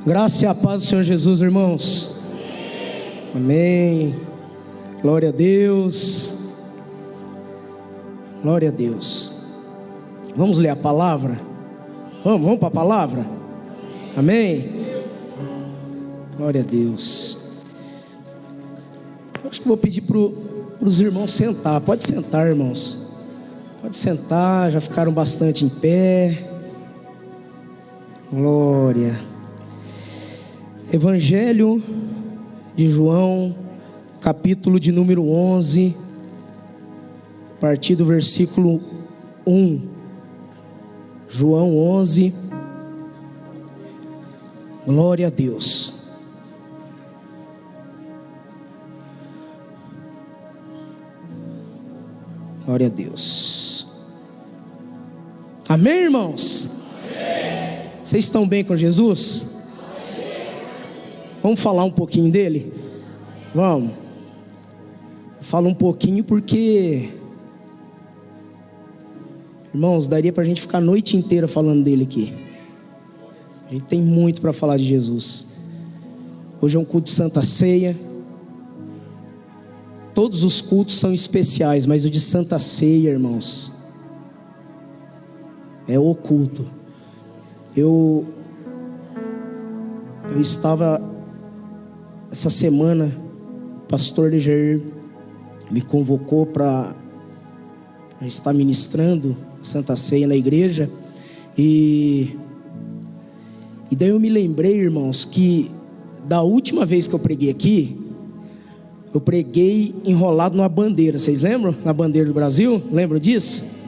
Graça e a paz do Senhor Jesus, irmãos. Amém. Glória a Deus. Glória a Deus. Vamos ler a palavra? Vamos para a palavra? Amém. Glória a Deus. Acho que vou pedir para os irmãos sentar. Pode sentar, irmãos. Pode sentar, já ficaram bastante em pé. Glória. Evangelho de João, capítulo de número 11, a partir do versículo 1. João 11. Glória a Deus. Glória a Deus. Amém, irmãos? Amém. Vocês estão bem com Jesus? Vamos falar um pouquinho dele? Vamos. Fala um pouquinho porque, irmãos, daria para a gente ficar a noite inteira falando dele aqui. A gente tem muito para falar de Jesus. Hoje é um culto de Santa Ceia. Todos os cultos são especiais, mas o de Santa Ceia, irmãos, é o culto. Eu estava essa semana, o pastor Leger me convocou para estar ministrando Santa Ceia na igreja, e daí eu me lembrei, irmãos, que da última vez que eu preguei aqui, eu preguei enrolado numa bandeira. Vocês lembram? Na bandeira do Brasil, lembram disso?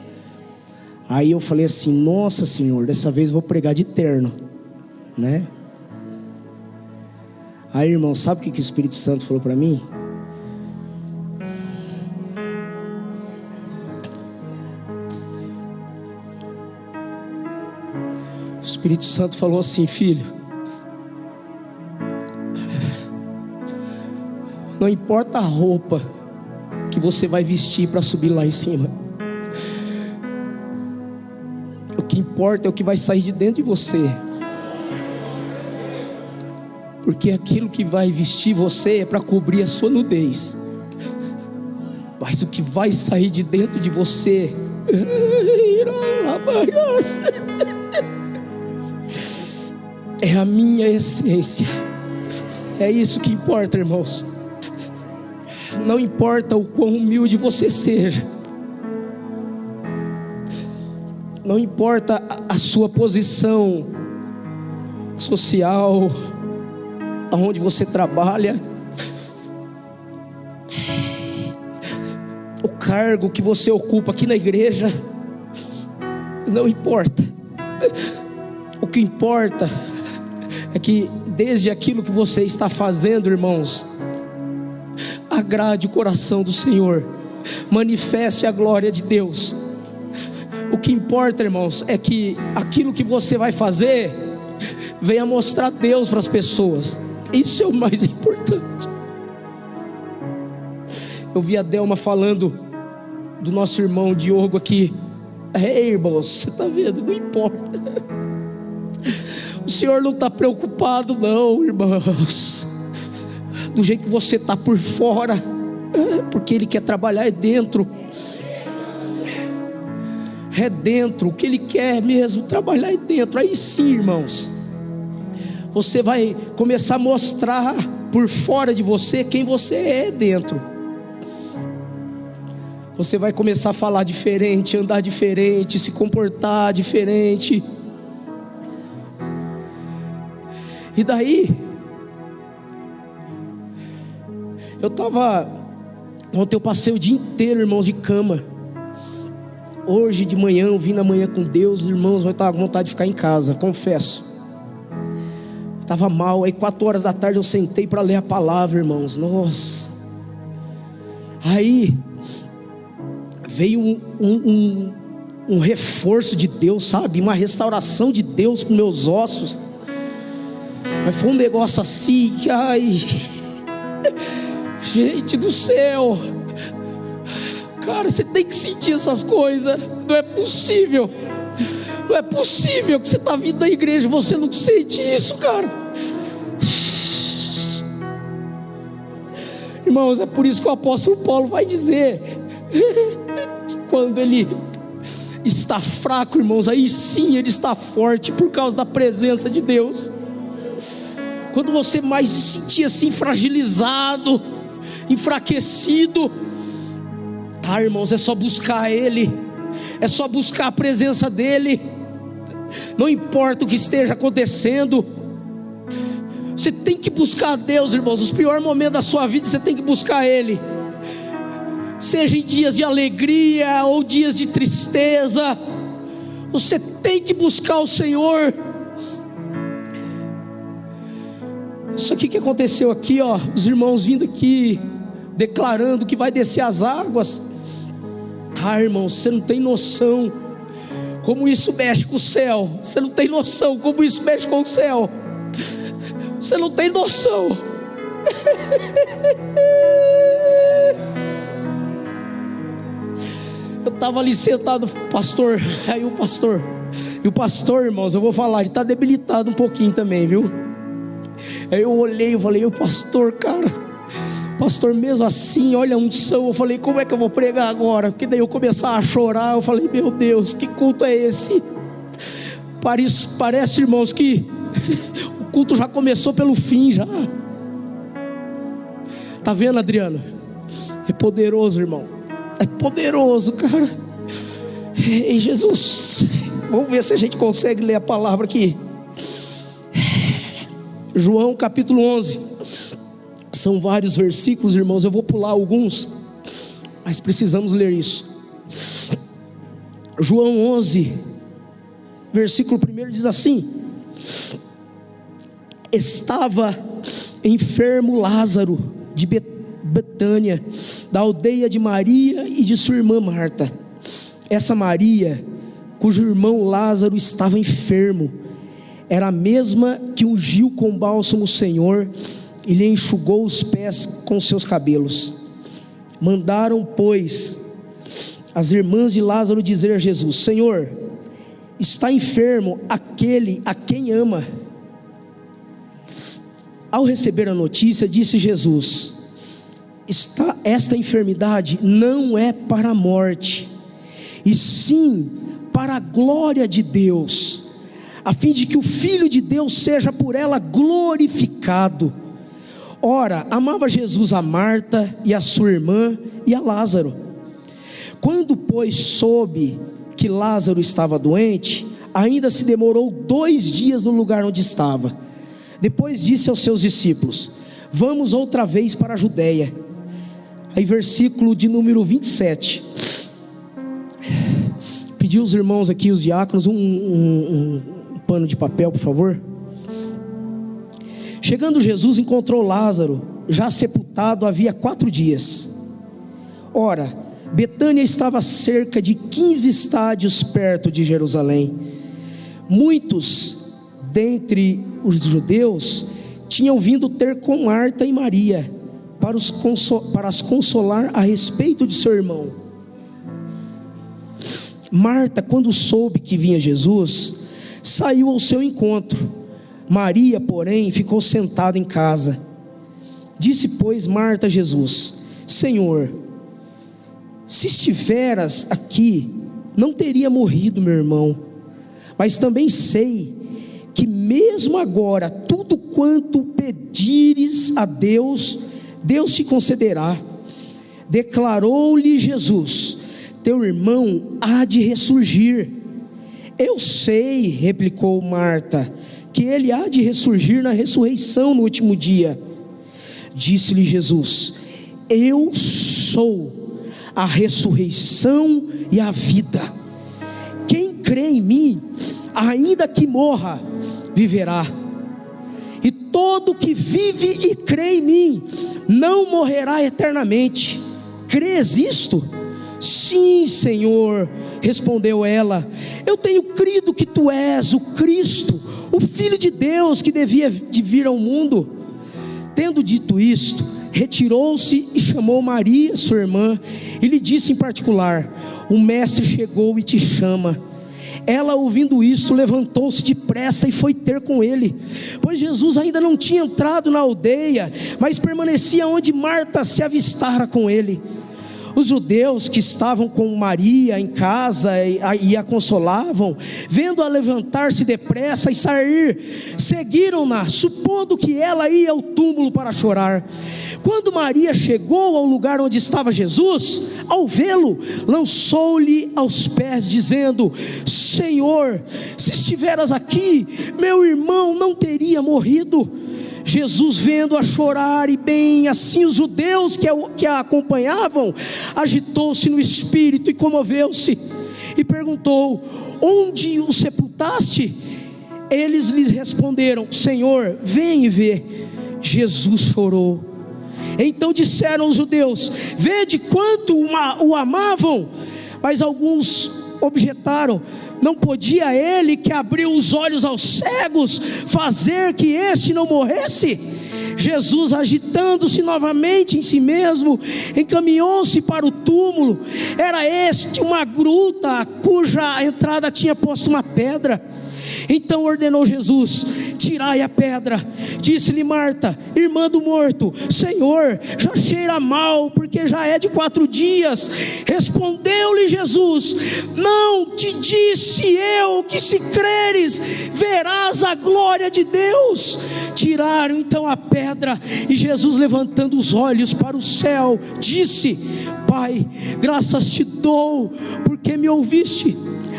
Aí eu falei assim: nossa Senhor, dessa vez eu vou pregar de terno, né? Aí, irmão, sabe o que o Espírito Santo falou para mim? O Espírito Santo falou assim: filho, não importa a roupa que você vai vestir para subir lá em cima, o que importa é o que vai sair de dentro de você. Porque aquilo que vai vestir você é para cobrir a sua nudez, mas o que vai sair de dentro de você é a minha essência. É isso que importa, irmãos. Não importa o quão humilde você seja, não importa a sua posição social, aonde você trabalha, o cargo que você ocupa aqui na igreja, não importa. O que importa é que desde aquilo que você está fazendo, irmãos, agrade o coração do Senhor, manifeste a glória de Deus. O que importa, irmãos, é que aquilo que você vai fazer venha mostrar Deus para as pessoas. Isso é o mais importante. Eu vi a Delma falando do nosso irmão Diogo aqui. Irmãos, você está vendo? Não importa. O Senhor não está preocupado não, irmãos, do jeito que você está por fora, porque Ele quer trabalhar dentro. É dentro. O que Ele quer mesmo trabalhar dentro. Aí sim, irmãos, você vai começar a mostrar por fora de você quem você é dentro. Você vai começar a falar diferente, andar diferente, se comportar diferente. E daí, ontem eu passei o dia inteiro, irmãos, de cama. Hoje de manhã eu vim na manhã com Deus, irmãos, eu estava com vontade de ficar em casa, confesso. Estava mal, aí 4 horas da tarde eu sentei para ler a palavra, irmãos. Nossa. Aí veio um reforço de Deus, sabe? Uma restauração de Deus para os meus ossos. Mas foi um negócio assim que, ai, gente do céu, cara, você tem que sentir essas coisas. Não é possível. Não é possível que você está vindo da igreja e você não sente isso, cara. Irmãos, é por isso que o apóstolo Paulo vai dizer, quando ele está fraco, irmãos, aí sim ele está forte, por causa da presença de Deus. Quando você mais se sentir assim fragilizado, enfraquecido, irmãos, é só buscar Ele, é só buscar a presença dEle. Não importa o que esteja acontecendo, você tem que buscar a Deus, irmãos. Os piores momentos da sua vida, você tem que buscar Ele, seja em dias de alegria ou dias de tristeza, você tem que buscar o Senhor. Isso aqui que aconteceu aqui, ó, os irmãos vindo aqui declarando que vai descer as águas. Irmãos, você não tem noção como isso mexe com o céu. Você não tem noção como isso mexe com o céu. Você não tem noção. Eu estava ali sentado, pastor. Aí o pastor, irmãos, eu vou falar, ele está debilitado um pouquinho também, viu? Aí eu olhei e falei, o pastor, cara, pastor, mesmo assim, olha a unção. Eu falei, como é que eu vou pregar agora? Porque daí eu começar a chorar. Eu falei, meu Deus, que culto é esse? Parece, irmãos, que o culto já começou pelo fim já. Tá vendo, Adriano? É poderoso, irmão. É poderoso, cara. Ei, Jesus, vamos ver se a gente consegue ler a palavra aqui. João capítulo 11. São vários versículos, irmãos, eu vou pular alguns, mas precisamos ler isso. João 11, versículo 1 diz assim: estava enfermo Lázaro de Betânia, da aldeia de Maria e de sua irmã Marta. Essa Maria, cujo irmão Lázaro estava enfermo, era a mesma que ungiu com bálsamo o Senhor e lhe enxugou os pés com seus cabelos. Mandaram, pois, as irmãs de Lázaro dizer a Jesus: Senhor, está enfermo aquele a quem ama. Ao receber a notícia, disse Jesus: esta enfermidade não é para a morte, e sim para a glória de Deus, a fim de que o Filho de Deus seja por ela glorificado. Ora, amava Jesus a Marta e a sua irmã e a Lázaro. Quando, pois, soube que Lázaro estava doente, ainda se demorou 2 dias no lugar onde estava. Depois disse aos seus discípulos: vamos outra vez para a Judeia. Aí versículo de número 27. Pedi os irmãos aqui, os diáconos, um pano de papel, por favor. Chegando Jesus, encontrou Lázaro já sepultado havia 4 dias. Ora, Betânia estava a cerca de 15 estádios perto de Jerusalém. Muitos dentre os judeus tinham vindo ter com Marta e Maria para as consolar a respeito de seu irmão. Marta, quando soube que vinha Jesus, saiu ao seu encontro. Maria, porém, ficou sentada em casa. Disse, pois, Marta a Jesus: Senhor, se estiveras aqui, não teria morrido meu irmão. Mas também sei que mesmo agora, tudo quanto pedires a Deus, Deus te concederá. Declarou-lhe Jesus: teu irmão há de ressurgir. Eu sei, replicou Marta, que ele há de ressurgir na ressurreição no último dia. Disse-lhe Jesus: eu sou a ressurreição e a vida. Quem crê em mim, ainda que morra, viverá. E todo que vive e crê em mim não morrerá eternamente. Crês isto? Sim, Senhor, respondeu ela. Eu tenho crido que tu és o Cristo, o Filho de Deus, que devia de vir ao mundo. Tendo dito isto, retirou-se e chamou Maria, sua irmã, e lhe disse em particular: o mestre chegou e te chama. Ela, ouvindo isso, levantou-se depressa e foi ter com ele, pois Jesus ainda não tinha entrado na aldeia, mas permanecia onde Marta se avistara com ele. Os judeus que estavam com Maria em casa e a consolavam, vendo-a levantar-se depressa e sair, seguiram-na, supondo que ela ia ao túmulo para chorar. Quando Maria chegou ao lugar onde estava Jesus, ao vê-lo, lançou-lhe aos pés, dizendo: Senhor, se estiveras aqui, meu irmão não teria morrido. Jesus, vendo-a chorar, e bem assim os judeus que a acompanhavam, agitou-se no espírito e comoveu-se, e perguntou: onde o sepultaste? Eles lhes responderam: Senhor, vem e vê. Jesus chorou. Então disseram os judeus: vede quanto o amavam. Mas alguns objetaram: não podia ele, que abriu os olhos aos cegos, fazer que este não morresse? Jesus, agitando-se novamente em si mesmo, encaminhou-se para o túmulo. Era este uma gruta, cuja entrada tinha posto uma pedra. Então ordenou Jesus: tirai a pedra. Disse-lhe Marta, irmã do morto: Senhor, já cheira mal, porque já é de 4 dias. Respondeu-lhe Jesus: não te disse eu que, se creres, verás a glória de Deus? Tiraram então a pedra, e Jesus, levantando os olhos para o céu, disse: Pai, graças te dou, porque me ouviste.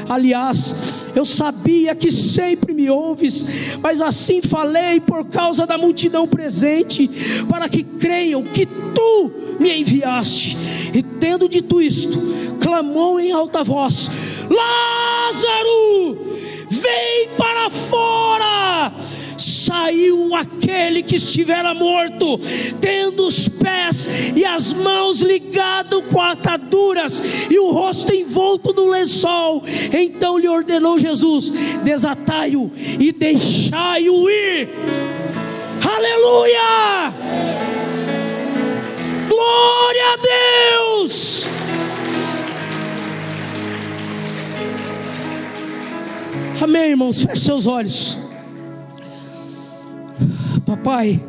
Aliás, eu sabia que sempre me ouves, mas assim falei por causa da multidão presente, para que creiam que tu me enviaste. E tendo dito isto, clamou em alta voz: Lázaro, vem para fora. Saiu aquele que estivera morto, tendo os pés e as mãos ligados com ataduras e o rosto envolto no lençol. Então lhe ordenou Jesus: desatai-o e deixai-o ir. Aleluia! Glória a Deus! Amém, irmãos? Feche seus olhos. Papai,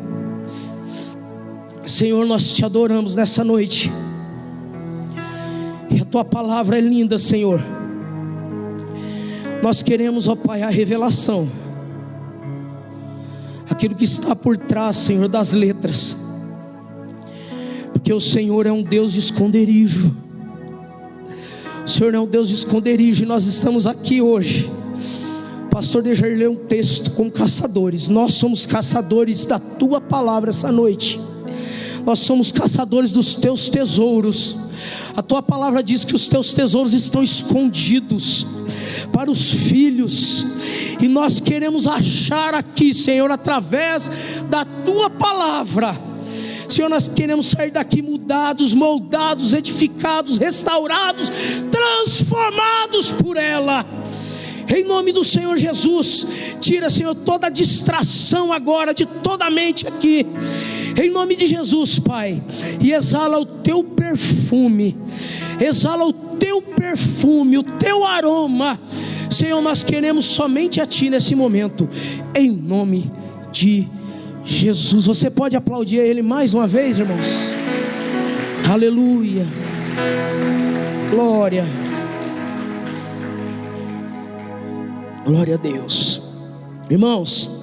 Senhor, nós te adoramos nessa noite, e a tua palavra é linda, Senhor. Nós queremos, ó Pai, a revelação, aquilo que está por trás, Senhor, das letras, porque o Senhor é um Deus de esconderijo. O Senhor é um Deus de esconderijo, e nós estamos aqui hoje. Pastor Dejair leu um texto como caçadores. Nós somos caçadores da tua palavra essa noite. Nós somos caçadores dos teus tesouros. A tua palavra diz que os teus tesouros estão escondidos para os filhos, e nós queremos achar aqui, Senhor, através da tua palavra. Senhor, nós queremos sair daqui mudados, moldados, edificados, restaurados, transformados por ela. Em nome do Senhor Jesus, tira, Senhor, toda a distração agora de toda a mente aqui, em nome de Jesus, Pai, e exala o teu perfume, exala o teu perfume, o teu aroma. Senhor, nós queremos somente a Ti nesse momento, em nome de Jesus. Você pode aplaudir a Ele mais uma vez, irmãos? Aleluia, glória. Glória a Deus. Irmãos,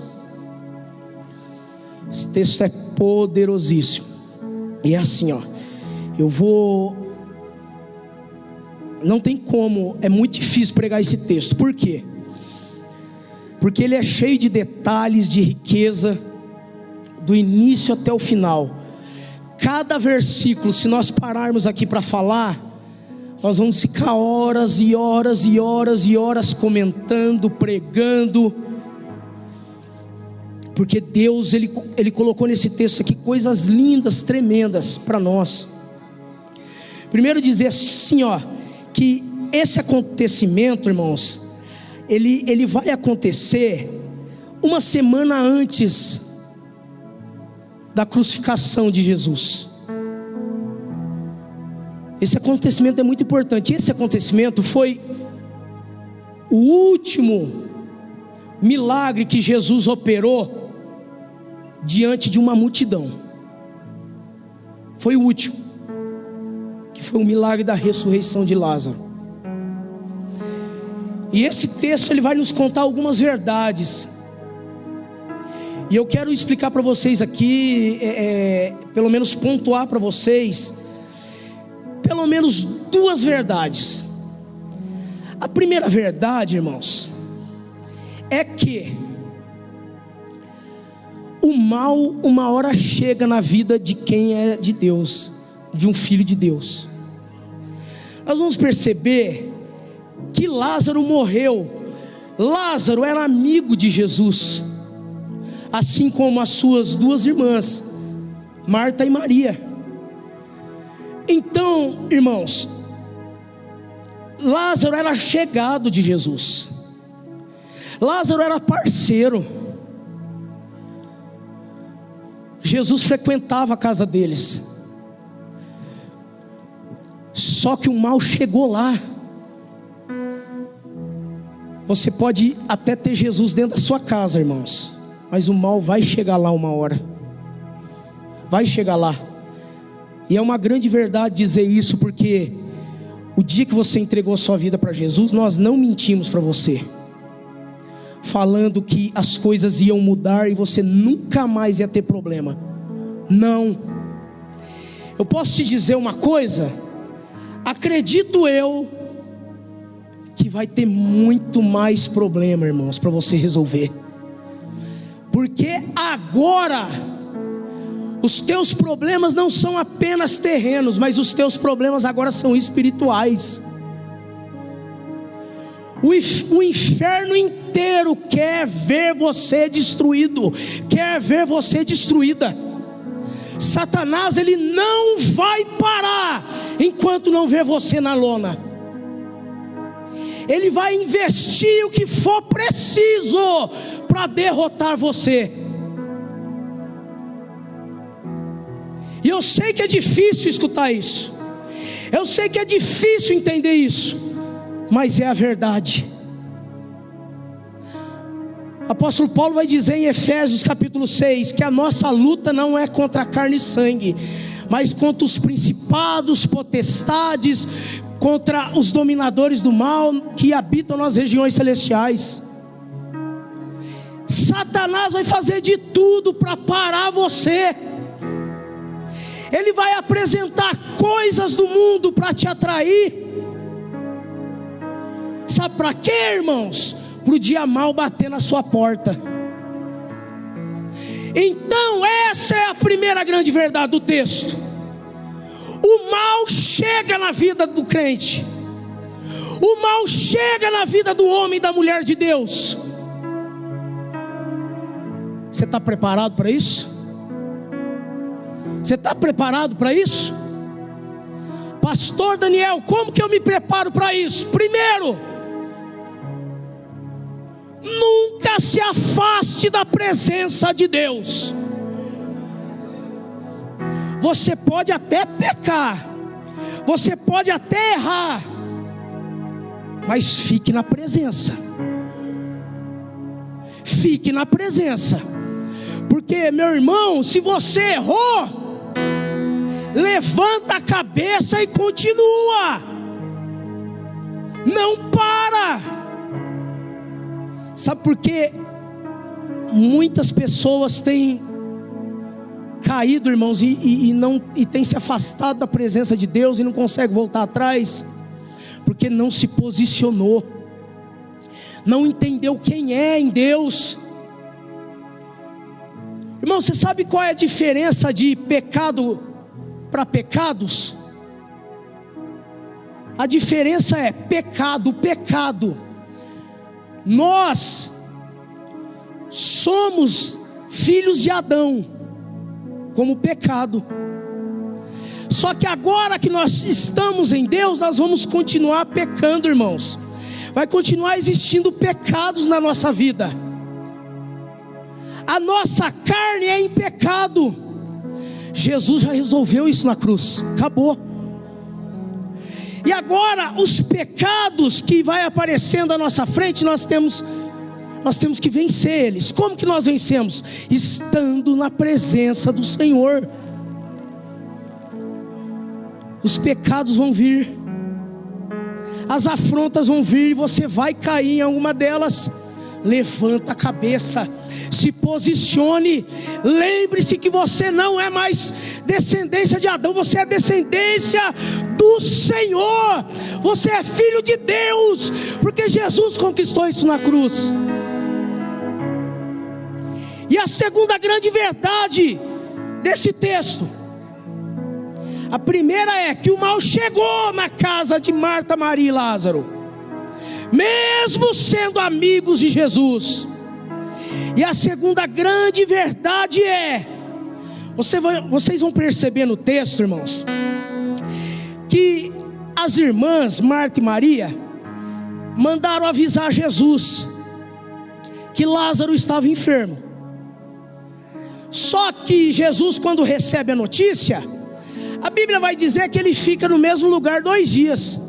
esse texto é poderosíssimo. E é assim, ó. Não tem como, é muito difícil pregar esse texto. Por quê? Porque ele é cheio de detalhes, de riqueza, do início até o final. Cada versículo, se nós pararmos aqui para falar, nós vamos ficar horas e horas e horas e horas comentando, pregando, porque Deus, Ele colocou nesse texto aqui coisas lindas, tremendas para nós. Primeiro dizer assim, ó, que esse acontecimento, irmãos, ele vai acontecer uma semana antes da crucificação de Jesus. Esse acontecimento é muito importante. Esse acontecimento foi o último milagre que Jesus operou diante de uma multidão. Foi o último, que foi o milagre da ressurreição de Lázaro. E esse texto ele vai nos contar algumas verdades. E eu quero explicar para vocês aqui, pelo menos pontuar para vocês, pelo menos duas verdades. A primeira verdade, irmãos, é que o mal uma hora chega na vida de quem é de Deus, de um filho de Deus. Nós vamos perceber que Lázaro morreu. Lázaro era amigo de Jesus, assim como as suas duas irmãs, Marta e Maria. Então, irmãos, Lázaro era chegado de Jesus. Lázaro era parceiro. Jesus frequentava a casa deles. Só que o mal chegou lá. Você pode até ter Jesus dentro da sua casa, irmãos, mas o mal vai chegar lá uma hora. Vai chegar lá. E é uma grande verdade dizer isso, porque o dia que você entregou a sua vida para Jesus, nós não mentimos para você, falando que as coisas iam mudar e você nunca mais ia ter problema. Não. Eu posso te dizer uma coisa, acredito eu que vai ter muito mais problema, irmãos, para você resolver. Porque agora os teus problemas não são apenas terrenos, mas os teus problemas agora são espirituais. O inferno inteiro quer ver você destruído, quer ver você destruída. Satanás, ele não vai parar enquanto não vê você na lona. Ele vai investir o que for preciso para derrotar você. E eu sei que é difícil escutar isso, eu sei que é difícil entender isso, mas é a verdade. Apóstolo Paulo vai dizer em Efésios capítulo 6, que a nossa luta não é contra carne e sangue, mas contra os principados, potestades, contra os dominadores do mal que habitam nas regiões celestiais. Satanás vai fazer de tudo para parar você. Ele vai apresentar coisas do mundo para te atrair. Sabe para quê, irmãos? Para o dia mal bater na sua porta. Então essa é a primeira grande verdade do texto. O mal chega na vida do crente. O mal chega na vida do homem e da mulher de Deus. Você está preparado para isso? Você está preparado para isso? Pastor Daniel, como que eu me preparo para isso? Primeiro, nunca se afaste da presença de Deus. Você pode até pecar, você pode até errar, mas fique na presença. Fique na presença. Porque, meu irmão, se você errou, levanta a cabeça e continua. Não para. Sabe por quê? Muitas pessoas têm caído, irmãos, e têm se afastado da presença de Deus e não conseguem voltar atrás, porque não se posicionou, não entendeu quem é em Deus. Irmão, você sabe qual é a diferença de pecado para pecados? A diferença é pecado. Nós somos filhos de Adão, como pecado. Só que agora que nós estamos em Deus, nós vamos continuar pecando, irmãos. Vai continuar existindo pecados na nossa vida. A nossa carne é em pecado. Jesus já resolveu isso na cruz, acabou. E agora os pecados que vai aparecendo à nossa frente, nós temos que vencer eles. Como que nós vencemos? Estando na presença do Senhor. Os pecados vão vir, as afrontas vão vir, e você vai cair em alguma delas. Levanta a cabeça, se posicione, lembre-se que você não é mais descendência de Adão, você é descendência do Senhor, você é filho de Deus, porque Jesus conquistou isso na cruz. E a segunda grande verdade desse texto, a primeira é que o mal chegou na casa de Marta, Maria e Lázaro, mesmo sendo amigos de Jesus. E a segunda grande verdade é, vocês vão perceber no texto, irmãos, que as irmãs Marta e Maria mandaram avisar Jesus que Lázaro estava enfermo. Só que Jesus, quando recebe a notícia, a Bíblia vai dizer que ele fica no mesmo lugar 2 dias.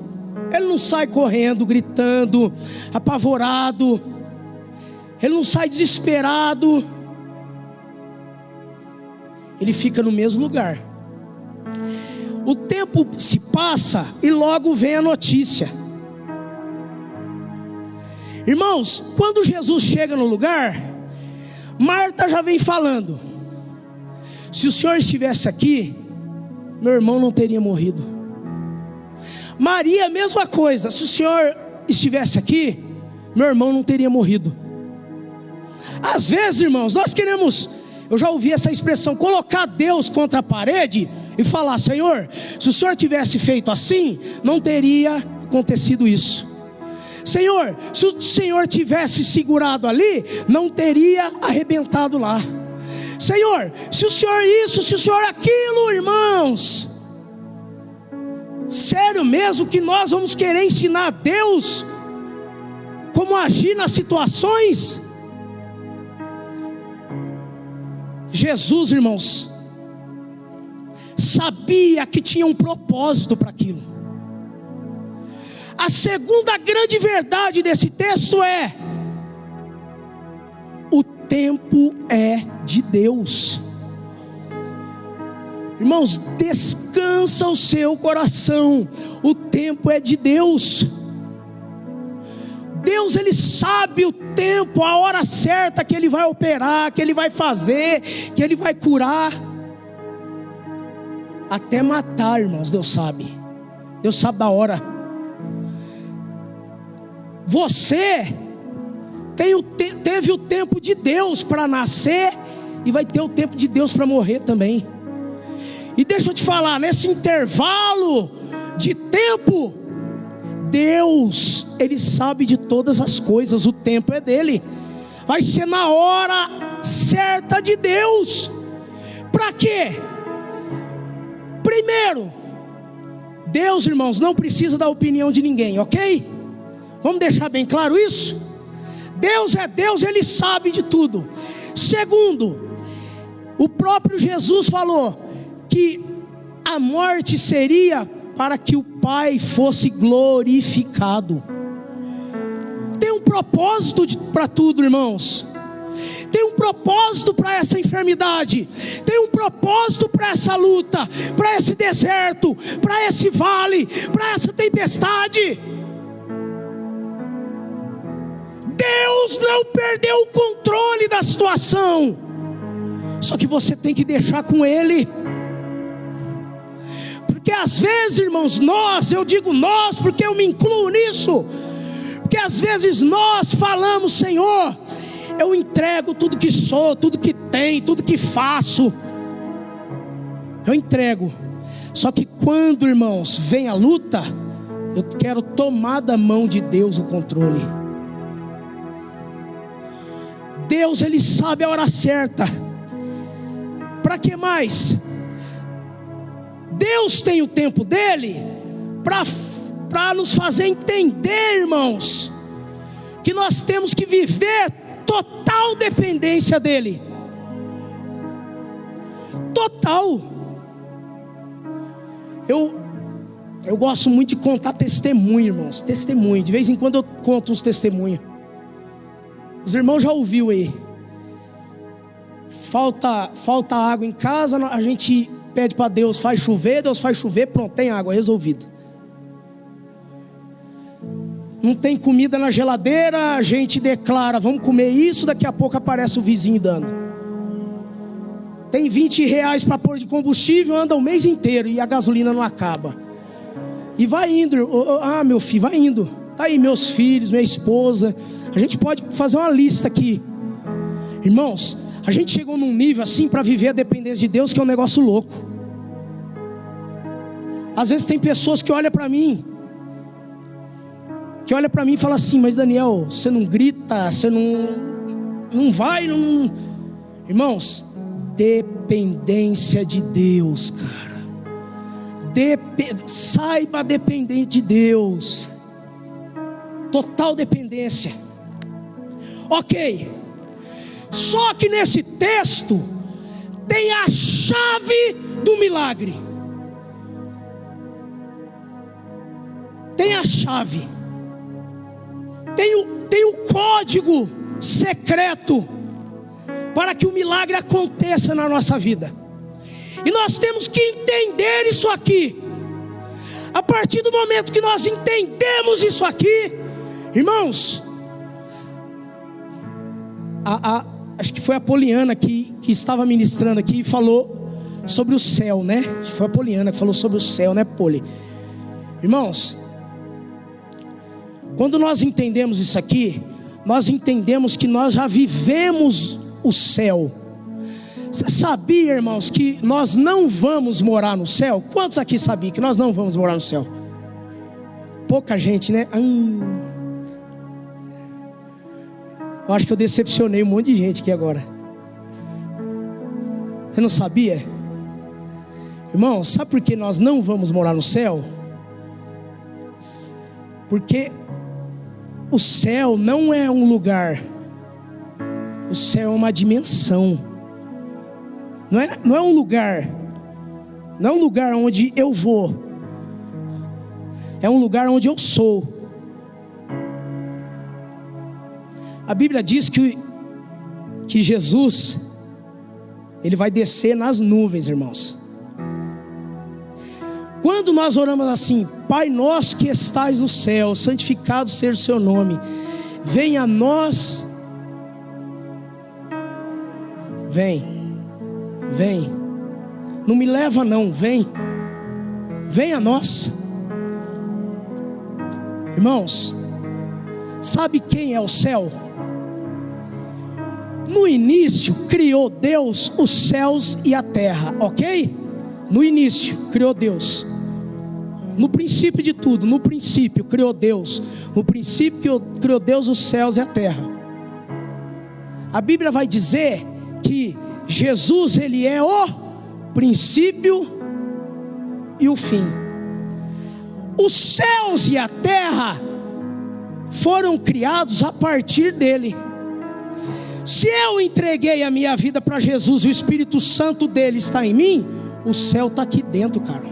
Ele não sai correndo, gritando, apavorado. Ele não sai desesperado. Ele fica no mesmo lugar. O tempo se passa e logo vem a notícia. Irmãos, quando Jesus chega no lugar, Marta já vem falando: se o Senhor estivesse aqui, meu irmão não teria morrido. Maria, a mesma coisa: se o Senhor estivesse aqui, meu irmão não teria morrido. Às vezes, irmãos, nós queremos, eu já ouvi essa expressão, colocar Deus contra a parede e falar: Senhor, se o Senhor tivesse feito assim, não teria acontecido isso. Senhor, se o Senhor tivesse segurado ali, não teria arrebentado lá. Senhor, se o Senhor isso, se o Senhor aquilo, irmãos. Sério mesmo que nós vamos querer ensinar a Deus como agir nas situações? Jesus, irmãos, sabia que tinha um propósito para aquilo. A segunda grande verdade desse texto é: o tempo é de Deus. Irmãos, descansa o seu coração, o tempo é de Deus. Deus, Ele sabe o tempo, a hora certa que Ele vai operar, que Ele vai fazer, que Ele vai curar. Até matar, irmãos, Deus sabe da hora. Você teve o tempo de Deus para nascer, e vai ter o tempo de Deus para morrer também. E deixa eu te falar, nesse intervalo de tempo, Deus, Ele sabe de todas as coisas, o tempo é dele, vai ser na hora certa de Deus. Para quê? Primeiro, Deus, irmãos, não precisa da opinião de ninguém, ok? Vamos deixar bem claro isso? Deus é Deus, Ele sabe de tudo. Segundo, o próprio Jesus falou que a morte seria para que o Pai fosse glorificado. Tem um propósito para tudo, irmãos. Tem um propósito para essa enfermidade, tem um propósito para essa luta, para esse deserto, para esse vale, para essa tempestade. Deus não perdeu o controle da situação, só que você tem que deixar com Ele. Porque às vezes, irmãos, eu digo nós porque eu me incluo nisso, porque às vezes nós falamos: Senhor, eu entrego tudo que sou, tudo que tenho, tudo que faço, eu entrego. Só que quando, irmãos, vem a luta, eu quero tomar da mão de Deus o controle. Deus, Ele sabe a hora certa. Para que mais? Deus tem o tempo dele para nos fazer entender, irmãos, que nós temos que viver total dependência dele. Total. Eu gosto muito de contar testemunho, irmãos. Testemunho, de vez em quando eu conto uns testemunhos. Os irmãos já ouviu aí. Falta água em casa, a gente pede para Deus, faz chover, Deus faz chover, pronto, tem água, resolvido. Não tem comida na geladeira, a gente declara, vamos comer isso, daqui a pouco aparece o vizinho dando. Tem 20 reais para pôr de combustível, anda o mês inteiro e a gasolina não acaba. E vai indo, meu filho, vai indo. Tá aí meus filhos, minha esposa. A gente pode fazer uma lista aqui. Irmãos, a gente chegou num nível assim para viver a dependência de Deus, que é um negócio louco. Às vezes tem pessoas que olham para mim e falam assim: mas Daniel, você não grita, você não vai, não... Irmãos, dependência de Deus, cara. Saiba depender de Deus. Total dependência. Ok. Só que nesse texto tem a chave do milagre. Tem a chave. Tem o código secreto para que o milagre aconteça na nossa vida. E nós temos que entender isso aqui. A partir do momento que nós entendemos isso aqui, irmãos, acho que foi a Poliana que estava ministrando aqui e falou sobre o céu, né? Foi a Poliana que falou sobre o céu, né, Poli? Irmãos, quando nós entendemos isso aqui, nós entendemos que nós já vivemos o céu. Você sabia, irmãos, que nós não vamos morar no céu? Quantos aqui sabiam que nós não vamos morar no céu? Pouca gente, né? Eu acho que eu decepcionei um monte de gente aqui agora. Você não sabia? Irmãos, sabe por que nós não vamos morar no céu? Porque o céu não é um lugar. O céu é uma dimensão. Não é um lugar. Não é um lugar onde eu vou. É um lugar onde eu sou. A Bíblia diz que Jesus, Ele vai descer nas nuvens, irmãos. Quando nós oramos assim: Pai nosso que estais no céu, santificado seja o seu nome, venha a nós. Vem. Não me leva não, vem a nós. Irmãos, sabe quem é o céu? No início criou Deus os céus e a terra, ok? No início criou Deus. No princípio de tudo, no princípio criou Deus. No princípio criou Deus os céus e a terra. A Bíblia vai dizer que Jesus, Ele é o princípio e o fim. Os céus e a terra foram criados a partir dele. Se eu entreguei a minha vida para Jesus, o Espírito Santo dele está em mim, o céu está aqui dentro, cara.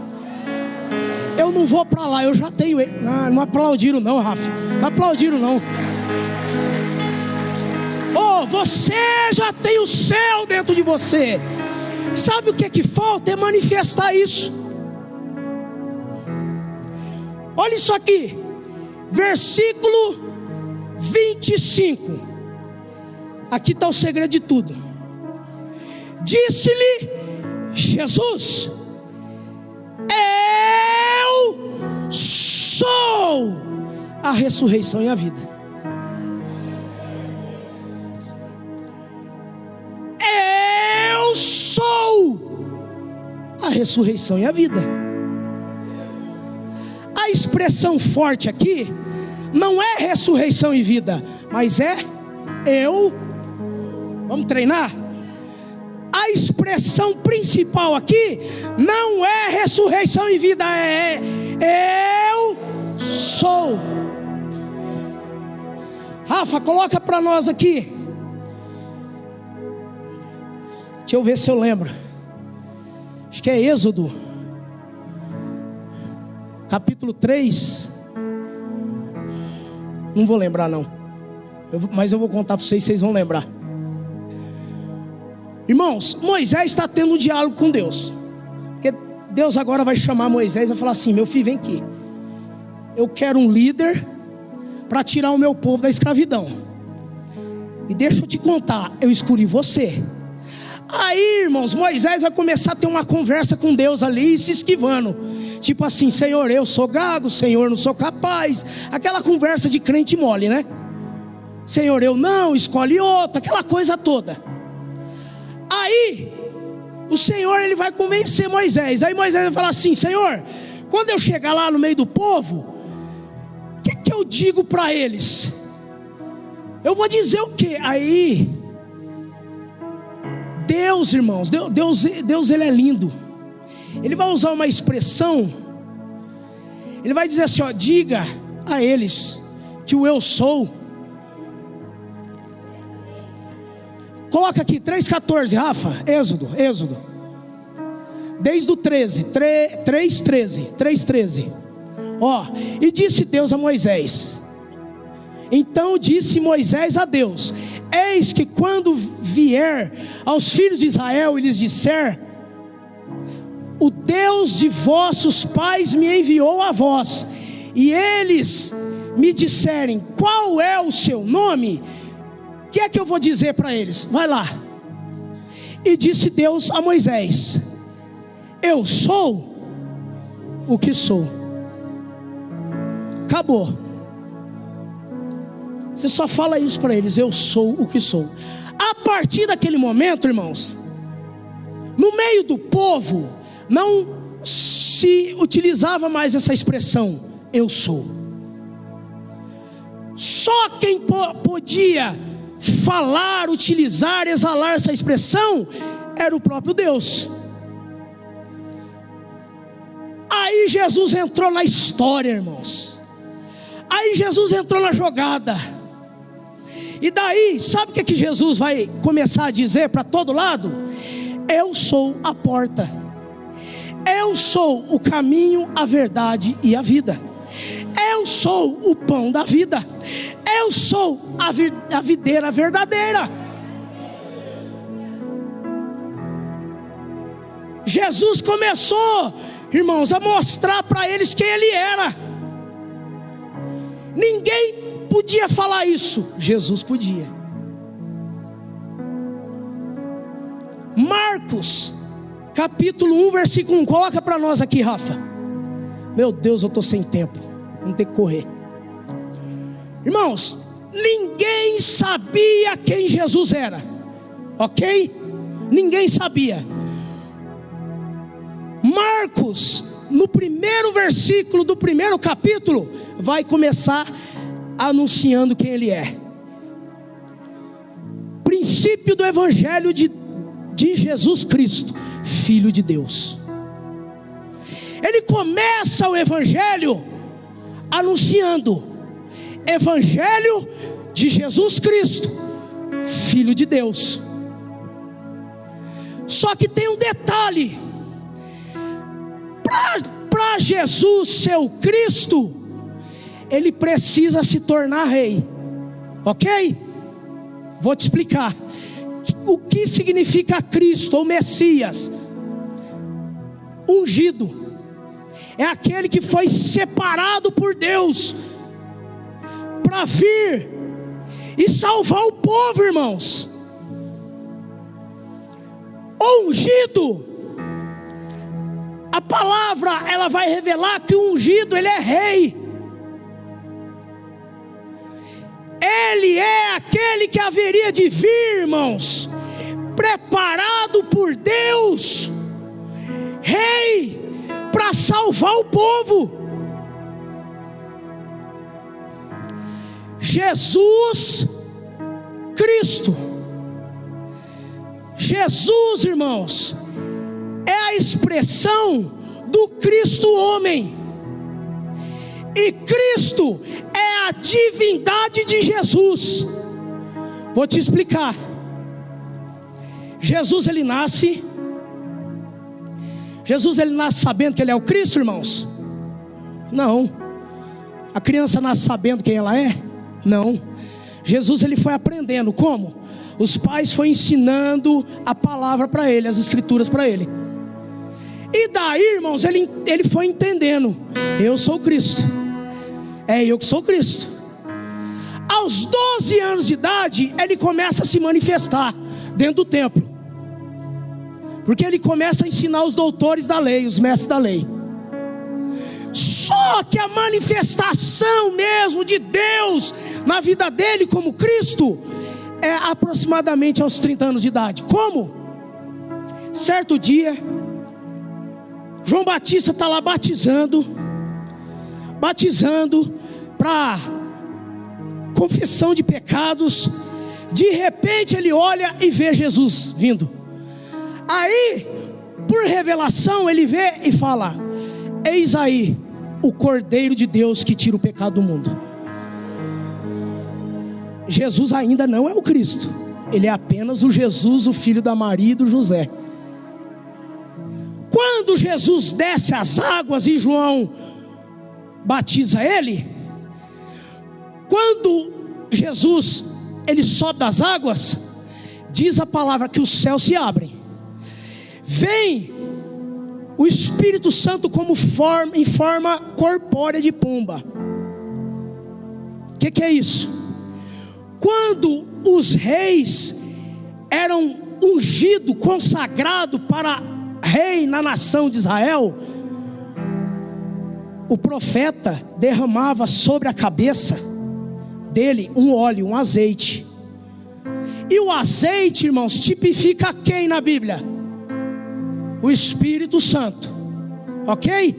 Eu não vou para lá, eu já tenho ele. Não aplaudiram não, Rafa. Não aplaudiram não. Você já tem o céu dentro de você. Sabe o que falta? É manifestar isso. Olha isso aqui, versículo 25. Aqui está o segredo de tudo. Disse-lhe Jesus: eu sou a ressurreição e a vida. Eu sou a ressurreição e a vida. A expressão forte aqui não é ressurreição e vida, mas é eu. Vamos treinar? A expressão principal aqui não é ressurreição e vida, é eu sou. Rafa, coloca para nós aqui. Deixa eu ver se eu lembro. Acho que é Êxodo. capítulo 3. Não vou lembrar não, mas eu vou contar para vocês vão lembrar. Irmãos, Moisés está tendo um diálogo com Deus, porque Deus agora vai chamar Moisés e vai falar assim: meu filho, vem aqui, eu quero um líder para tirar o meu povo da escravidão. E deixa eu te contar, eu escolhi você. Aí, irmãos, Moisés vai começar a ter uma conversa com Deus ali, se esquivando, tipo assim: Senhor, eu sou gago, Senhor, não sou capaz. Aquela conversa de crente mole, né? Senhor, eu não, escolhe outro, aquela coisa toda. Aí o Senhor, ele vai convencer Moisés. Aí Moisés vai falar assim: Senhor, quando eu chegar lá no meio do povo, o que eu digo para eles? Eu vou dizer o quê? Aí Deus, irmãos, Deus ele é lindo. Ele vai usar uma expressão. Ele vai dizer assim, ó: diga a eles que o eu sou. Coloca aqui 3,14, Rafa. Êxodo. Desde o 3,13. Ó, e disse Deus a Moisés. Então disse Moisés a Deus: eis que quando vier aos filhos de Israel e lhes disser: o Deus de vossos pais me enviou a vós, e eles me disserem: qual é o seu nome? O que é que eu vou dizer para eles? Vai lá. E disse Deus a Moisés: eu sou o que sou. Acabou. Você só fala isso para eles: eu sou o que sou. A partir daquele momento, irmãos, no meio do povo não se utilizava mais essa expressão eu sou. Só quem podia falar, utilizar, exalar essa expressão era o próprio Deus. Aí Jesus entrou na história, irmãos. Aí Jesus entrou na jogada. E daí, sabe o que Jesus vai começar a dizer para todo lado? Eu sou a porta. Eu sou o caminho, a verdade e a vida. Eu sou o pão da vida. Eu sou a videira verdadeira. Jesus começou, irmãos, a mostrar para eles quem Ele era. Ninguém podia falar isso, Jesus podia. Marcos, capítulo 1, versículo 1. Coloca para nós aqui, Rafa. Meu Deus, eu estou sem tempo, vamos ter que correr. Irmãos, ninguém sabia quem Jesus era, ok? Ninguém sabia. Marcos, no primeiro versículo do primeiro capítulo, vai começar anunciando quem Ele é. Princípio do Evangelho de Jesus Cristo, Filho de Deus. Ele começa o Evangelho anunciando: Evangelho de Jesus Cristo, Filho de Deus. Só que tem um detalhe: para Jesus ser o Cristo, Ele precisa se tornar rei, ok? Vou te explicar o que significa Cristo ou Messias. Ungido é aquele que foi separado por Deus para vir e salvar o povo, irmãos. Ungido, a palavra ela vai revelar que o ungido ele é rei. Ele é aquele que haveria de vir, irmãos, preparado por Deus, rei, para salvar o povo. Jesus Cristo. Jesus, irmãos, é a expressão do Cristo homem. E Cristo é a divindade de Jesus. Vou te explicar. Jesus ele nasce sabendo que Ele é o Cristo, irmãos? Não. A criança nasce sabendo quem ela é? Não. Jesus, ele foi aprendendo. Como? Os pais foram ensinando a palavra para ele, as escrituras para ele. E daí, irmãos, ele foi entendendo: eu sou o Cristo. É eu que sou o Cristo. Aos 12 anos de idade, ele começa a se manifestar dentro do templo, porque ele começa a ensinar os doutores da lei, os mestres da lei. Só que a manifestação mesmo de Deus na vida dele como Cristo é aproximadamente aos 30 anos de idade. Como? Certo dia, João Batista está lá batizando para confissão de pecados. De repente ele olha e vê Jesus vindo. Aí, por revelação, ele vê e fala: eis aí o Cordeiro de Deus que tira o pecado do mundo. Jesus ainda não é o Cristo, ele é apenas o Jesus, o filho da Maria e do José. Quando Jesus desce as águas e João batiza ele, quando Jesus ele sobe das águas, diz a palavra que os céus se abrem, vem o Espírito Santo como em forma corpórea de pomba. O que é isso? Quando os reis eram ungidos, consagrados para rei na nação de Israel, o profeta derramava sobre a cabeça dele um óleo, um azeite. E o azeite, irmãos, tipifica quem na Bíblia? O Espírito Santo, ok?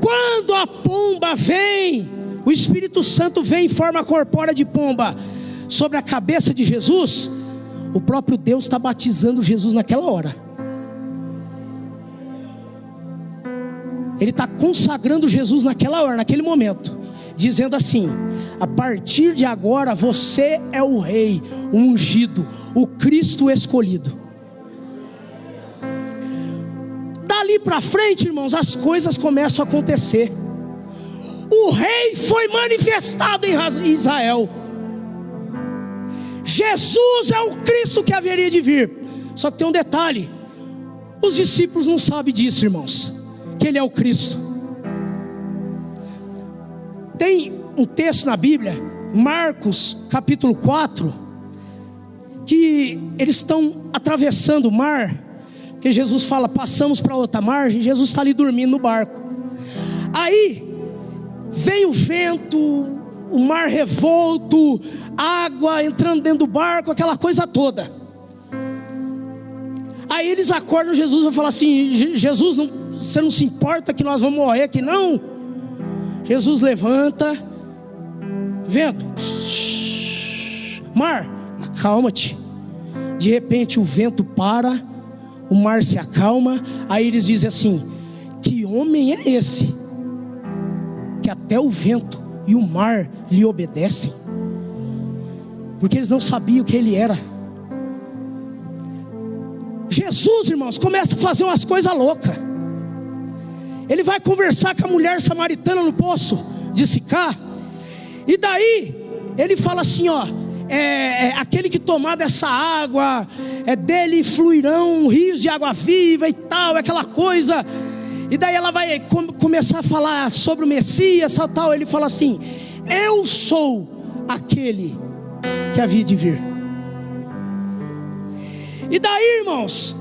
Quando a pomba vem, o Espírito Santo vem em forma corpórea de pomba sobre a cabeça de Jesus, o próprio Deus está batizando Jesus naquela hora. Ele está consagrando Jesus naquela hora, naquele momento, dizendo assim: a partir de agora você é o rei, o ungido, o Cristo escolhido. Dali para frente, irmãos, as coisas começam a acontecer. O rei foi manifestado em Israel. Jesus é o Cristo que haveria de vir. Só que tem um detalhe: os discípulos não sabem disso, irmãos, que ele é o Cristo. Tem um texto na Bíblia, Marcos capítulo 4, que eles estão atravessando o mar, que Jesus fala: passamos para outra margem. Jesus está ali dormindo no barco. Aí vem o vento, o mar revolto, água entrando dentro do barco, aquela coisa toda. Aí eles acordam Jesus e falam assim: Jesus, você não se importa que nós vamos morrer aqui não? Jesus levanta: vento, mar, acalma-te. De repente o vento para, o mar se acalma. Aí eles dizem assim: que homem é esse, que até o vento e o mar lhe obedecem? Porque eles não sabiam que ele era. Jesus, irmãos, começa a fazer umas coisas loucas. Ele vai conversar com a mulher samaritana no poço de Sicá. E daí ele fala assim: ó, aquele que tomar dessa água, dele fluirão rios de água viva e tal, aquela coisa. E daí ela vai começar a falar sobre o Messias, tal. Ele fala assim: eu sou aquele que havia de vir. E daí, irmãos,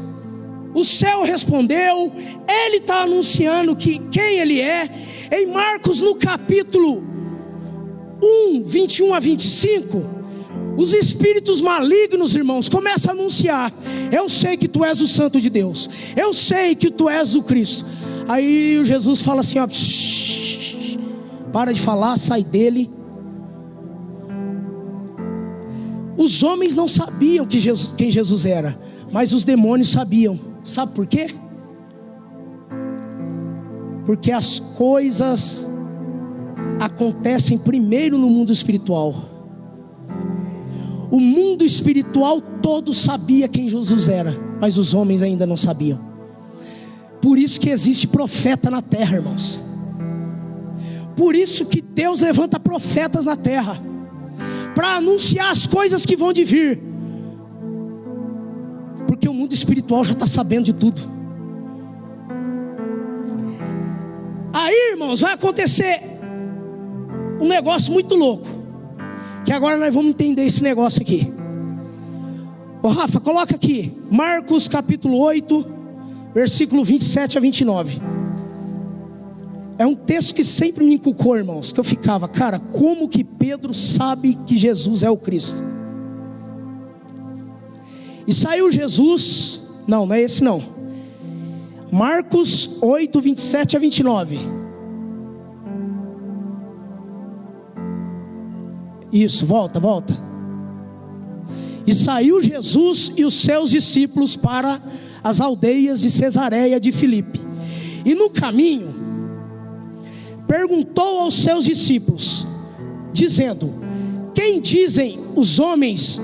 o céu respondeu. Ele está anunciando quem ele é. Em Marcos, no capítulo 1, 21 a 25, os espíritos malignos, irmãos, começam a anunciar: eu sei que tu és o Santo de Deus, eu sei que tu és o Cristo. Aí Jesus fala assim: ó, para de falar, sai dele. Os homens não sabiam quem Jesus era, mas os demônios sabiam. Sabe por quê? Porque as coisas acontecem primeiro no mundo espiritual. O mundo espiritual todo sabia quem Jesus era, mas os homens ainda não sabiam. Por isso que existe profeta na terra, irmãos. por isso que Deus levanta profetas na terra, para anunciar as coisas que vão de vir, porque o mundo espiritual já está sabendo de tudo. Aí, irmãos, vai acontecer um negócio muito louco, que agora nós vamos entender esse negócio aqui. Ô Rafa, coloca aqui Marcos capítulo 8, versículo 27 a 29. É um texto que sempre me inculcou, irmãos, que eu ficava, cara, como que Pedro sabe que Jesus é o Cristo? E saiu Jesus, não é esse não, Marcos 8, 27 a 29. Isso, volta. E saiu Jesus e os seus discípulos para as aldeias de Cesareia de Filipe. E no caminho, perguntou aos seus discípulos, dizendo: quem dizem os homens?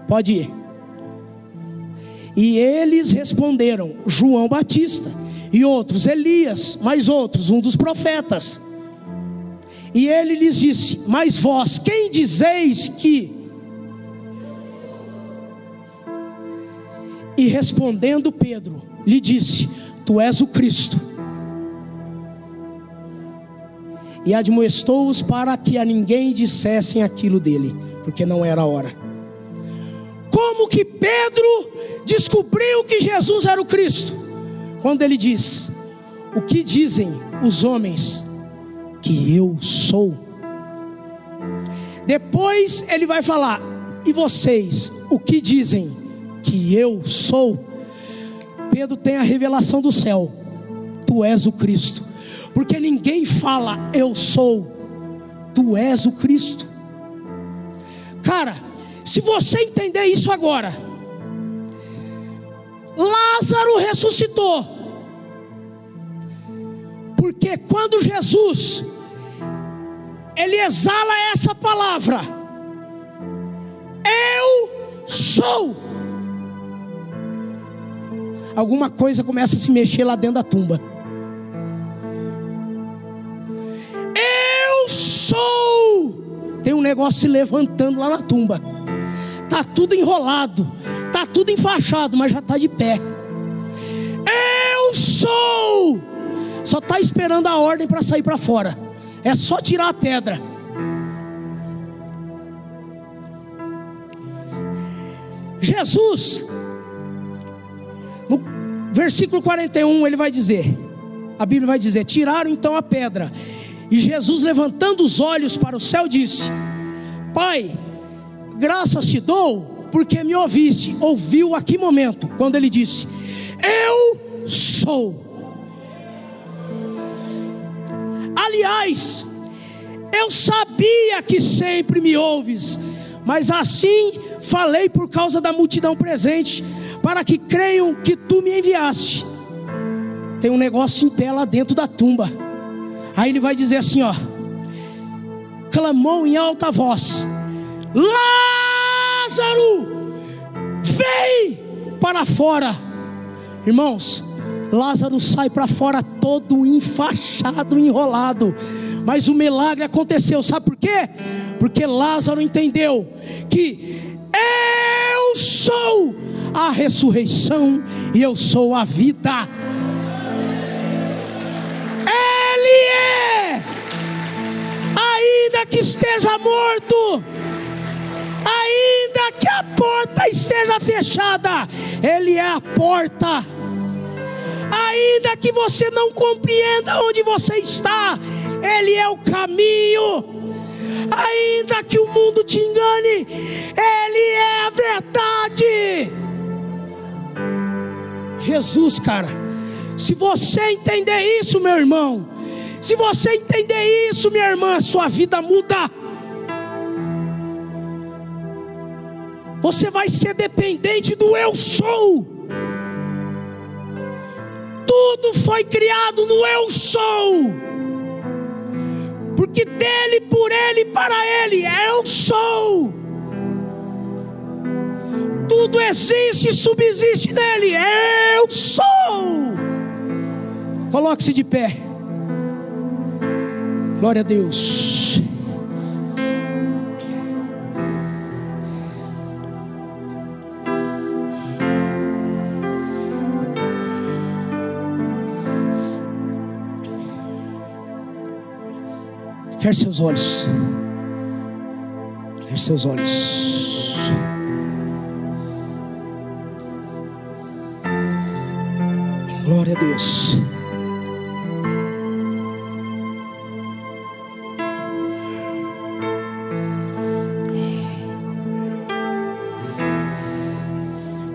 Pode ir. E eles responderam: João Batista, e outros Elias, mais outros um dos profetas. E ele lhes disse: mas vós, quem dizeis que? E respondendo Pedro, lhe disse: tu és o Cristo. E admoestou-os para que a ninguém dissessem aquilo dele, porque não era a hora. Como que Pedro descobriu que Jesus era o Cristo? Quando ele diz: o que dizem os homens que eu sou? Depois ele vai falar: e vocês, o que dizem que eu sou? Pedro tem a revelação do céu: tu és o Cristo. Porque ninguém fala eu sou, tu és o Cristo. Cara, se você entender isso agora, Lázaro ressuscitou, porque quando Jesus ele exala essa palavra, eu sou, alguma coisa começa a se mexer lá dentro da tumba. Eu sou. Tem um negócio se levantando lá na tumba. Está tudo enrolado, está tudo enfaixado, mas já está de pé. Eu sou. Só está esperando a ordem para sair para fora. É só tirar a pedra. Jesus, no versículo 41, ele vai dizer, a Bíblia vai dizer: tiraram então a pedra. E Jesus, levantando os olhos para o céu, disse: Pai, graças te dou, porque me ouviste. Ouviu a que momento? Quando ele disse: eu sou. Aliás, eu sabia que sempre me ouves, mas assim falei por causa da multidão presente, para que creiam que tu me enviaste. Tem um negócio em pé lá dentro da tumba. Aí ele vai dizer assim, ó: clamou em alta voz: Lázaro, vem para fora. Irmãos, Lázaro sai para fora todo enfaixado, enrolado. Mas o milagre aconteceu, sabe por quê? Porque Lázaro entendeu que eu sou a ressurreição e eu sou a vida. Ele é, ainda que esteja morto, ainda que a porta esteja fechada, Ele é a porta. Ainda que você não compreenda onde você está, Ele é o caminho. Ainda que o mundo te engane, Ele é a verdade. Jesus, cara, se você entender isso, meu irmão, se você entender isso, minha irmã, sua vida muda. Você vai ser dependente do eu sou. Tudo foi criado no eu sou, porque dele, por ele, para ele, eu sou. tudo existe e subsiste nele. Eu sou. Coloque-se de pé. Glória a Deus. Feche seus olhos. Feche seus olhos. Glória a Deus.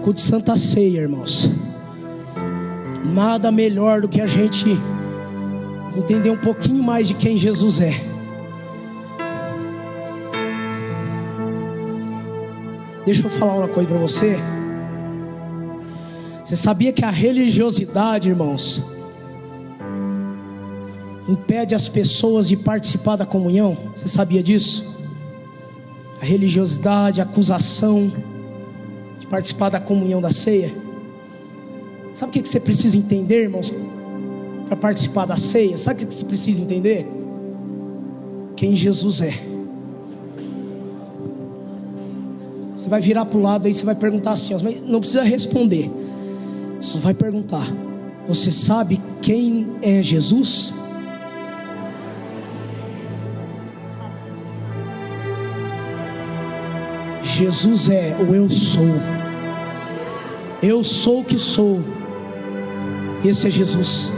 Culto de Santa Ceia, irmãos. Nada melhor do que a gente entender um pouquinho mais de quem Jesus é. Deixa eu falar uma coisa para você. Você sabia que a religiosidade, irmãos, impede as pessoas de participar da comunhão? Você sabia disso? A religiosidade, a acusação de participar da comunhão da ceia. Sabe o que você precisa entender, irmãos, para participar da ceia? Sabe o que você precisa entender? Quem Jesus é. Você vai virar para o lado aí, você vai perguntar assim, mas não precisa responder, só vai perguntar: você sabe quem é Jesus? Jesus é o eu sou. Eu sou o que sou. Esse é Jesus.